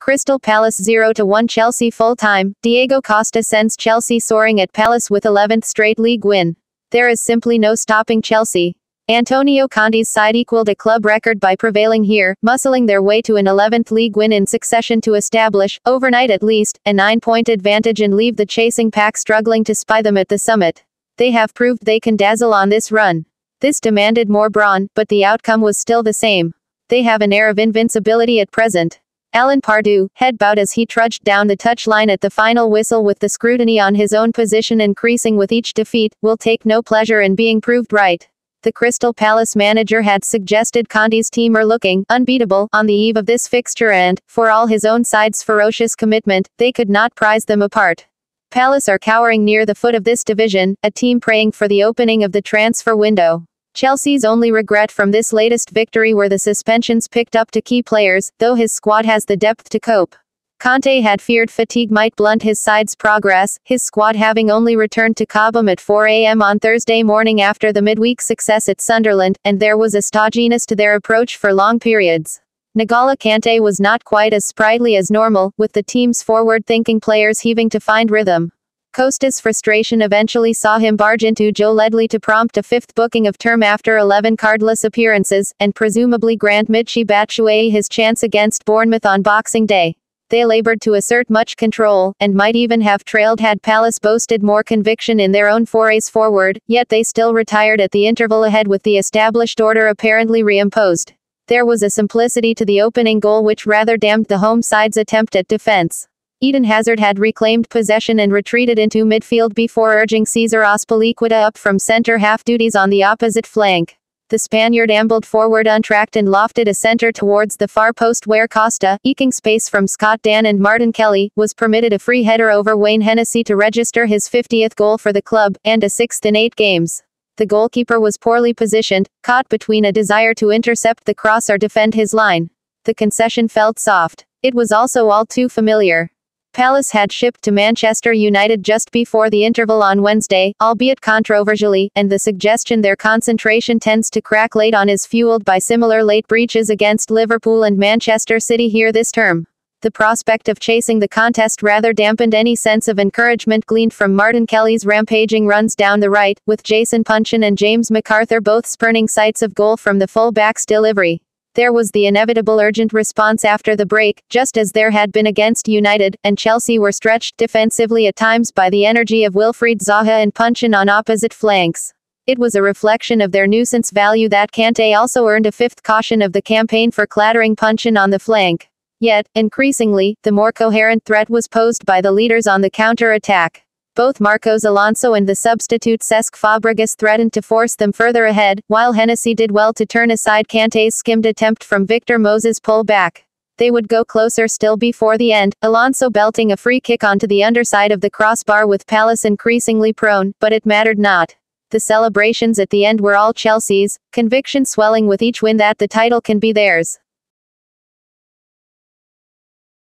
Crystal Palace 0-1 Chelsea full-time. Diego Costa sends Chelsea soaring at Palace with 11th straight league win. There is simply no stopping Chelsea. Antonio Conte's side equaled a club record by prevailing here, muscling their way to an 11th league win in succession to establish, overnight at least, a 9-point advantage and leave the chasing pack struggling to spy them at the summit. They have proved they can dazzle on this run. This demanded more brawn, but the outcome was still the same. They have an air of invincibility at present. Alan Pardew, head bowed as he trudged down the touchline at the final whistle with the scrutiny on his own position increasing with each defeat, will take no pleasure in being proved right. The Crystal Palace manager had suggested Conte's team are looking unbeatable on the eve of this fixture and, for all his own side's ferocious commitment, they could not prize them apart. Palace are cowering near the foot of this division, a team praying for the opening of the transfer window. Chelsea's only regret from this latest victory were the suspensions picked up to key players, though his squad has the depth to cope. Kanté had feared fatigue might blunt his side's progress, his squad having only returned to Cobham at 4 a.m. on Thursday morning after the midweek success at Sunderland, and there was a stodginess to their approach for long periods. N'Golo Kanté was not quite as sprightly as normal, with the team's forward-thinking players heaving to find rhythm. Costa's frustration eventually saw him barge into Joe Ledley to prompt a fifth booking of term after 11 cardless appearances, and presumably grant Michy Batshuayi his chance against Bournemouth on Boxing Day. They labored to assert much control, and might even have trailed had Palace boasted more conviction in their own forays forward, yet they still retired at the interval ahead with the established order apparently reimposed. There was a simplicity to the opening goal which rather damned the home side's attempt at defense. Eden Hazard had reclaimed possession and retreated into midfield before urging Cesar Azpilicueta up from centre-half duties on the opposite flank. The Spaniard ambled forward untracked and lofted a centre towards the far post where Costa, eking space from Scott Dan and Martin Kelly, was permitted a free header over Wayne Hennessey to register his 50th goal for the club, and a 6th in 8 games. The goalkeeper was poorly positioned, caught between a desire to intercept the cross or defend his line. The concession felt soft. It was also all too familiar. Palace had shipped to Manchester United just before the interval on Wednesday, albeit controversially, and the suggestion their concentration tends to crack late on is fueled by similar late breaches against Liverpool and Manchester City here this term. The prospect of chasing the contest rather dampened any sense of encouragement gleaned from Martin Kelly's rampaging runs down the right, with Jason Puncheon and James McArthur both spurning sights of goal from the full-back's delivery. There was the inevitable urgent response after the break, just as there had been against United, and Chelsea were stretched defensively at times by the energy of Wilfried Zaha and Puncheon on opposite flanks. It was a reflection of their nuisance value that Kanté also earned a 5th caution of the campaign for clattering Puncheon on the flank. Yet, increasingly, the more coherent threat was posed by the leaders on the counter-attack. Both Marcos Alonso and the substitute Cesc Fabregas threatened to force them further ahead, while Hennessey did well to turn aside Kanté's skimmed attempt from Victor Moses' pull back. They would go closer still before the end, Alonso belting a free kick onto the underside of the crossbar with Palace increasingly prone, but it mattered not. The celebrations at the end were all Chelsea's, conviction swelling with each win that the title can be theirs.